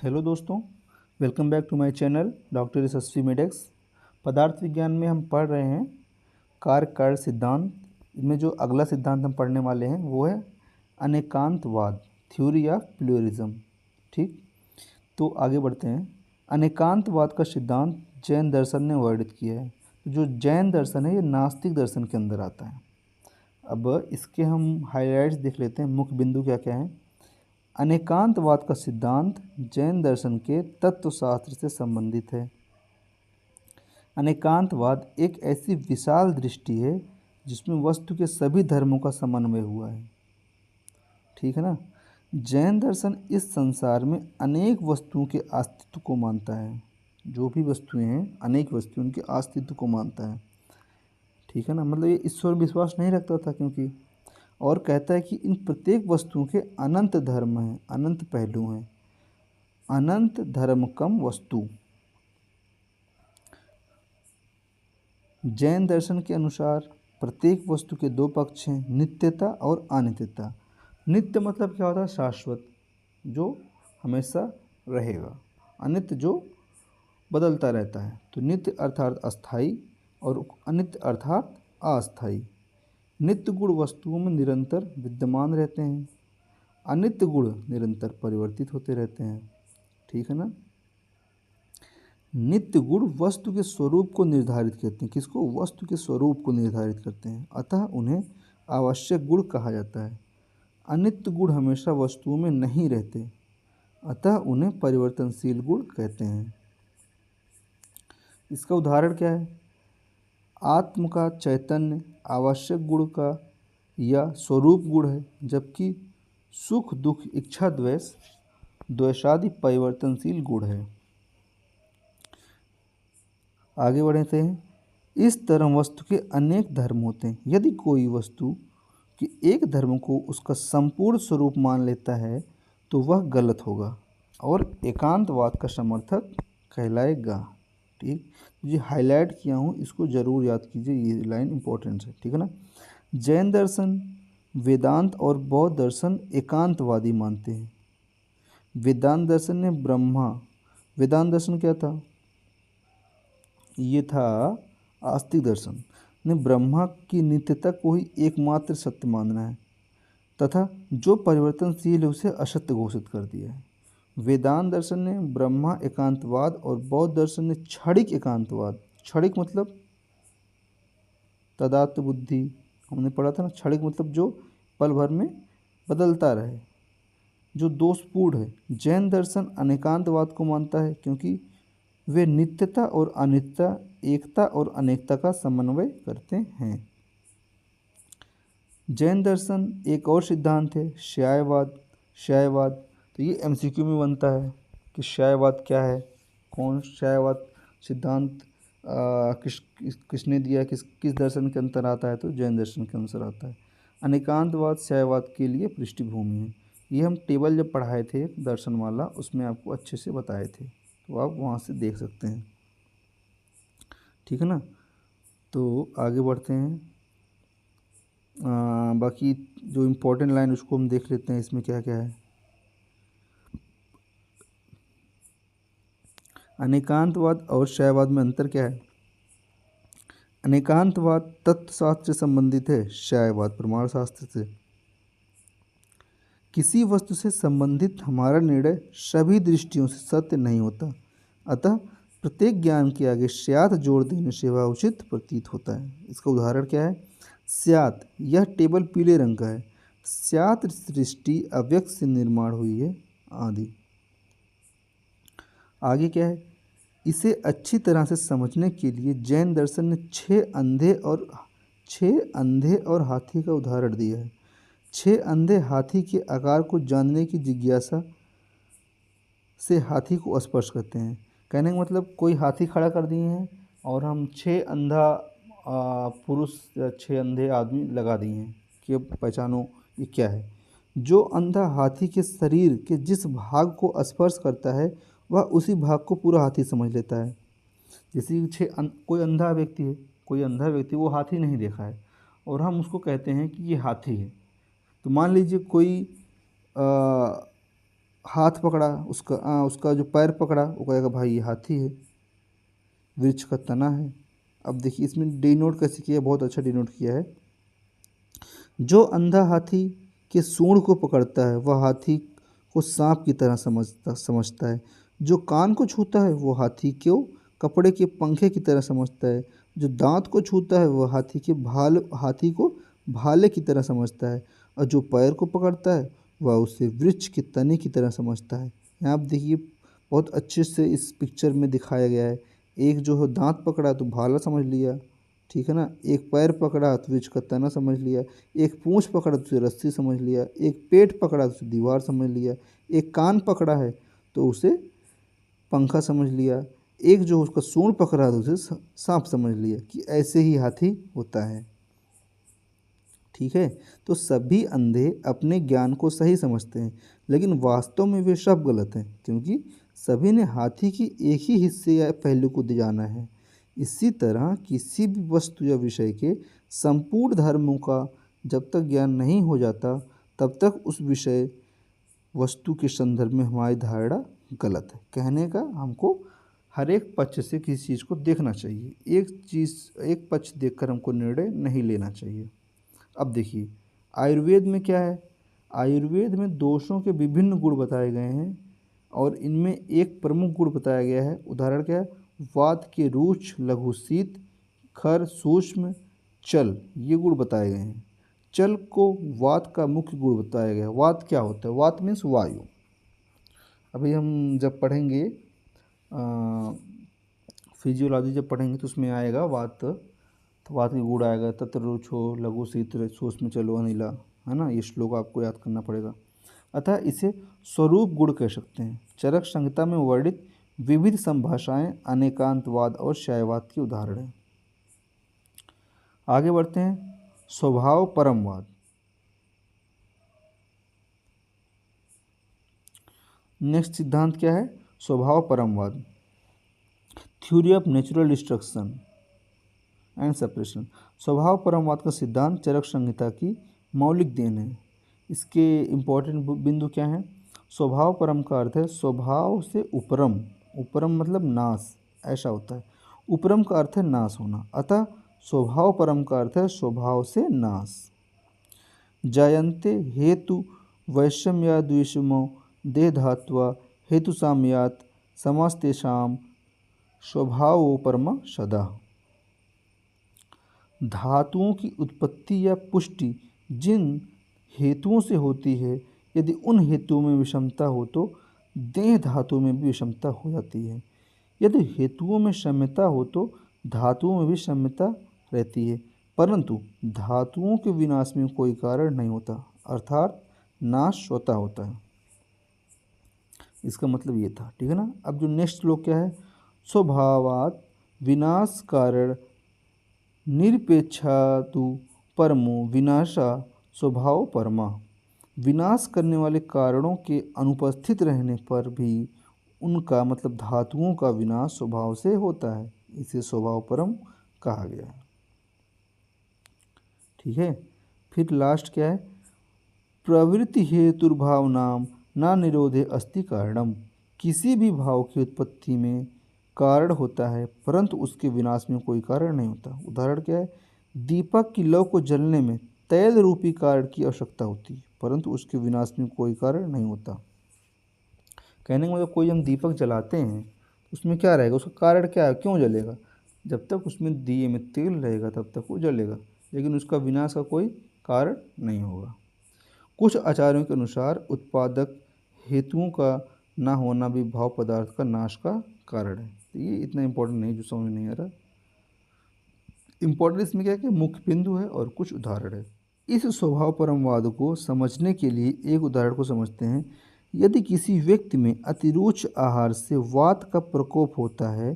Hello दोस्तों, welcome back to my channel doctor Yashasvi Medex. पदार्थ विज्ञान में हम पढ़ रहे हैं कार्य कार्य सिद्धांत। इनमें जो अगला सिद्धांत हम पढ़ने वाले हैं वो है अनेकांतवाद, थ्योरी ऑफ प्लूरलिज्म। ठीक, तो आगे बढ़ते हैं। अनेकांतवाद का सिद्धांत जैन दर्शन ने वर्णित किया है। तो जो जैन दर्शन है ये नास्तिक दर्शन के अंदर आता है। अब इसके हम हाइलाइट्स देख लेते हैं, मुख्य बिंदु क्या क्या हैं। अनेकांतवाद का सिद्धांत जैन दर्शन के तत्वशास्त्र से संबंधित है। अनेकांतवाद एक ऐसी विशाल दृष्टि है जिसमें वस्तु के सभी धर्मों का समन्वय हुआ है। ठीक है ना। जैन दर्शन इस संसार में अनेक वस्तुओं के अस्तित्व को मानता है। जो भी वस्तुएं हैं, अनेक वस्तुओं के अस्तित्व को मानता है। ठीक है ना, मतलब ये ईश्वर विश्वास नहीं रखता था क्योंकि, और कहता है कि इन प्रत्येक वस्तुओं के अनंत धर्म हैं, अनंत पहलू हैं। अनंत धर्मकम वस्तु। जैन दर्शन के अनुसार प्रत्येक वस्तु के दो पक्ष हैं, नित्यता और अनित्यता। नित्य मतलब क्या होता है? शाश्वत, जो हमेशा रहेगा। अनित्य जो बदलता रहता है। तो नित्य अर्थात अस्थाई और अनित्य अर्थात अस्थाई। नित्य गुण वस्तुओं में निरंतर विद्यमान रहते हैं, अनित्य गुण निरंतर परिवर्तित होते रहते हैं। ठीक है ना। नित्य गुण वस्तु के स्वरूप को निर्धारित करते हैं। किसको? वस्तु के स्वरूप को निर्धारित करते हैं, अतः उन्हें आवश्यक गुण कहा जाता है। अनित्य गुण हमेशा वस्तुओं में नहीं रहते, अतः उन्हें परिवर्तनशील गुण कहते हैं। इसका उदाहरण क्या है? आत्म का चैतन्य आवश्यक गुण का या स्वरूप गुण है, जबकि सुख दुख इच्छा द्वेष द्वेषादि परिवर्तनशील गुण है। आगे बढ़ते हैं। इस तरह वस्तु के अनेक धर्म होते हैं। यदि कोई वस्तु कि एक धर्म को उसका संपूर्ण स्वरूप मान लेता है तो वह गलत होगा और एकांतवाद का समर्थक कहलाएगा। ठीक, ये हाईलाइट किया हूँ, इसको ज़रूर याद कीजिए, ये लाइन इंपॉर्टेंट है। ठीक है ना। जैन दर्शन, वेदांत और बौद्ध दर्शन एकांतवादी मानते हैं। वेदांत दर्शन ने वेदांत दर्शन क्या था? ये था आस्तिक दर्शन ने ब्रह्मा की नित्यता को ही एकमात्र सत्य मानना है तथा जो परिवर्तनशील है उसे असत्य घोषित कर दिया है। वेदांत दर्शन ने ब्रह्मा एकांतवाद और बौद्ध दर्शन ने क्षणिक एकांतवाद। क्षणिक मतलब तदात्म बुद्धि, हमने पढ़ा था ना। क्षणिक मतलब जो पल भर में बदलता रहे, जो दोषपूर्ण है। जैन दर्शन अनेकांतवाद को मानता है क्योंकि वे नित्यता और अनित्यता, एकता और अनेकता का समन्वय करते हैं। जैन दर्शन एक और सिद्धांत है श्यायवाद। श्यायवाद, तो ये एमसीक्यू में बनता है कि श्यायवाद क्या है, कौन श्यायवाद सिद्धांत किसने दिया, किस दर्शन के अंतर आता है? तो जैन दर्शन के अनुसार आता है। अनेकांतवाद श्यायवाद के लिए पृष्ठभूमि है। ये हम टेबल जब पढ़ाए थे दर्शन वाला, उसमें आपको अच्छे से बताए थे, तो आप वहाँ से देख सकते हैं। ठीक है ना। तो आगे बढ़ते हैं। बाकी जो इम्पोर्टेंट लाइन उसको हम देख लेते हैं, इसमें क्या क्या है। अनेकांतवाद और शैववाद में अंतर क्या है? अनेकांतवाद तत्वशास्त्र से संबंधित है, शैववाद प्रमाण शास्त्र से। किसी वस्तु से संबंधित हमारा निर्णय सभी दृष्टियों से सत्य नहीं होता, अतः प्रत्येक ज्ञान के आगे स्यात् जोड़ देने से वह उचित प्रतीत होता है। इसका उदाहरण क्या है? स्यात्, यह टेबल पीले रंग का है। स्यात् सृष्टि अव्यक्त से निर्माण हुई है, आदि। आगे क्या है? इसे अच्छी तरह से समझने के लिए जैन दर्शन ने छह अंधे और हाथी का उदाहरण दिया है। छह अंधे हाथी के आकार को जानने की जिज्ञासा से हाथी को स्पर्श करते हैं। कहने का मतलब कोई हाथी खड़ा कर दिए हैं और हम छह अंधा पुरुष या छह अंधे आदमी लगा दिए हैं कि अब पहचानो ये क्या है। जो अंधा हाथी के शरीर के जिस भाग को स्पर्श करता है वह उसी भाग को पूरा हाथी समझ लेता है। जैसे कि कोई अंधा व्यक्ति है, कोई अंधा व्यक्ति वो हाथी नहीं देखा है और हम उसको कहते हैं कि ये हाथी है। तो मान लीजिए कोई हाथ पकड़ा उसका, उसका जो पैर पकड़ा वो कहेगा भाई ये हाथी है, वृक्ष का तना है। अब देखिए इसमें डिनोट कैसे किया, बहुत अच्छा डिनोट किया है। जो अंधा हाथी के सूंड को पकड़ता है वह हाथी को सांप की तरह समझता है। जो कान को छूता है वो हाथी को कपड़े के पंखे की तरह समझता है। जो दांत को छूता है वह हाथी को भाले की तरह समझता है। और जो पैर को पकड़ता है वह उसे वृक्ष के तने की तरह समझता है। यहाँ आप देखिए बहुत अच्छे से इस पिक्चर में दिखाया गया है। एक जो है दांत पकड़ा तो भाला समझ लिया, ठीक है ना। एक पैर पकड़ा तो वृक्ष का तना समझ लिया। एक पूंछ पकड़ा तो उसे रस्सी समझ लिया। एक पेट पकड़ा तो उसे दीवार समझ लिया। एक कान पकड़ा है तो उसे पंखा समझ लिया। एक जो उसका सूंड पकड़ा है तो उसे सांप समझ लिया। कि ऐसे ही हाथी होता है, ठीक है। तो सभी अंधे अपने ज्ञान को सही समझते हैं, लेकिन वास्तव में वे सब गलत हैं, क्योंकि सभी ने हाथी की एक ही हिस्से या पहलू को जाना है। इसी तरह किसी भी वस्तु या विषय के संपूर्ण धर्मों का जब तक ज्ञान नहीं हो जाता तब तक उस विषय वस्तु के संदर्भ में हमारी धारणा गलत है। कहने का हमको हर एक पक्ष से किसी चीज़ को देखना चाहिए, एक पक्ष देखकर हमको निर्णय नहीं लेना चाहिए। अब देखिए आयुर्वेद में क्या है, आयुर्वेद में दोषों के विभिन्न गुण बताए गए हैं और इनमें एक प्रमुख गुण बताया गया है। उदाहरण क्या है, वात के रुच, लघु शीत, खर, सूक्ष्म, चल, ये गुण बताए गए हैं। चल को वात का मुख्य गुण बताया गया है। वात क्या होता है, वात मीन्स वायु। अभी हम जब पढ़ेंगे फिजियोलॉजी जब पढ़ेंगे तो उसमें आएगा वात, तो वात के गुण आएगा, तत्र रुचो, लघु शीत, सूक्ष्म चलो, अनिला, है ना। ये श्लोक आपको याद करना पड़ेगा। अतः इसे स्वरूप गुण कह सकते हैं। चरक संहिता में वर्णित विविध संभाषाएं अनेकांतवाद और शैववाद के उदाहरण हैं। आगे बढ़ते हैं, स्वभाव परमवाद। नेक्स्ट सिद्धांत क्या है, स्वभाव परमवाद, theory of natural destruction and separation. स्वभाव परमवाद का सिद्धांत चरक संहिता की मौलिक देन है। इसके इम्पोर्टेंट बिंदु क्या हैं, स्वभाव परम का अर्थ है स्वभाव से उपरम, उपरम मतलब नाश, ऐसा होता है। उपरम का अर्थ है नाश होना, अतः स्वभाव परम का अर्थ है स्वभाव से नाश। जायन्ते हेतु वैषम्याद्विषमो देह धात्वा हेतु साम्यात समस्तेषां स्वभावो परम सदा। धातुओं की उत्पत्ति या पुष्टि जिन हेतुओं से होती है, यदि उन हेतुओं में विषमता हो तो देह धातु में भी विषमता हो जाती है। यदि हेतुओं में साम्यता हो तो धातुओं में भी साम्यता रहती है, परंतु धातुओं के विनाश में कोई कारण नहीं होता, अर्थात नाश स्वतः होता है। इसका मतलब ये था, ठीक है ना। अब जो नेक्स्ट श्लोक क्या है, स्वभावात् विनाश कारण निरपेक्षातु परमो विनाशा स्वभाव परमा। विनाश करने वाले कारणों के अनुपस्थित रहने पर भी उनका मतलब धातुओं का विनाश स्वभाव से होता है, इसे स्वभाव परम कहा गया है, ठीक है। फिर लास्ट क्या है, प्रवृत्ति हेतुर्भावनाम न निरोधे अस्ति कारणम। किसी भी भाव की उत्पत्ति में कारण होता है परंतु उसके विनाश में कोई कारण नहीं होता। उदाहरण क्या है, दीपक की लौ को जलने में तैल रूपी कारण की आवश्यकता होती है परंतु उसके विनाश में कोई कारण नहीं होता। कहने का मतलब कोई हम दीपक जलाते हैं उसमें क्या रहेगा, उसका कारण क्या है, क्यों जलेगा, जब तक उसमें दिए में तेल रहेगा तब तक वो जलेगा, लेकिन उसका विनाश का कोई कारण नहीं होगा। कुछ आचार्यों के अनुसार उत्पादक हेतुओं का ना होना भी भाव पदार्थ का नाश का कारण है। तो ये इतना इम्पोर्टेंट नहीं जो समझ में नहीं आ रहा। इम्पोर्टेंट इसमें क्या है कि मुख्य बिंदु है और कुछ उदाहरण है। इस स्वभाव परमवाद को समझने के लिए एक उदाहरण को समझते हैं। यदि किसी व्यक्ति में अतिरुच आहार से वात का प्रकोप होता है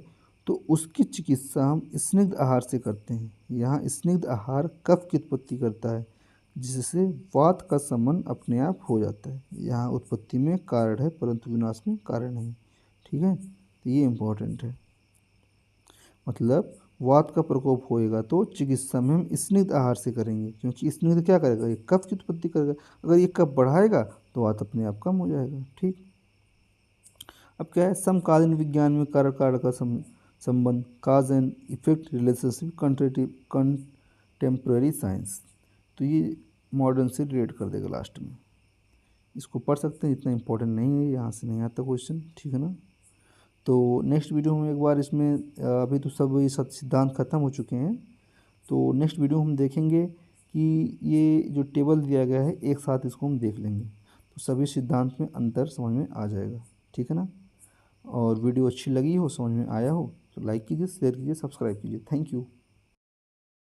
तो उसकी चिकित्सा हम स्निग्ध आहार से करते हैं। यहाँ स्निग्ध आहार कफ की उत्पत्ति करता है जिससे वात का शमन अपने आप हो जाता है। यहाँ उत्पत्ति में कारण है परंतु विनाश में कारण नहीं, ठीक है। तो ये इम्पोर्टेंट है, मतलब वात का प्रकोप होएगा तो चिकित्सा में हम स्निग्ध आहार से करेंगे, क्योंकि स्निग्ध क्या करेगा, ये कफ की उत्पत्ति करेगा। अगर ये कफ बढ़ाएगा तो वात अपने आप कम हो जाएगा, ठीक। अब क्या है, समकालीन विज्ञान में कार्य काल का संबंध, काज and effect relationship, contemporary science. तो ये मॉडर्न से रिलेट कर देगा लास्ट में। इसको पढ़ सकते हैं, इतना इंपॉर्टेंट नहीं है, यहाँ से नहीं आता क्वेश्चन, ठीक है ना। तो नेक्स्ट वीडियो में एक बार इसमें अभी तो सब ये सिद्धांत खत्म हो चुके हैं, तो नेक्स्ट वीडियो हम देखेंगे कि ये जो टेबल दिया गया है एक साथ इसको हम देख लेंगे, तो सभी सिद्धांत में अंतर समझ में आ जाएगा, ठीक है ना। और वीडियो अच्छी लगी हो, समझ में आया हो, तो लाइक कीजिए, शेयर कीजिए, सब्सक्राइब कीजिए। Thank you.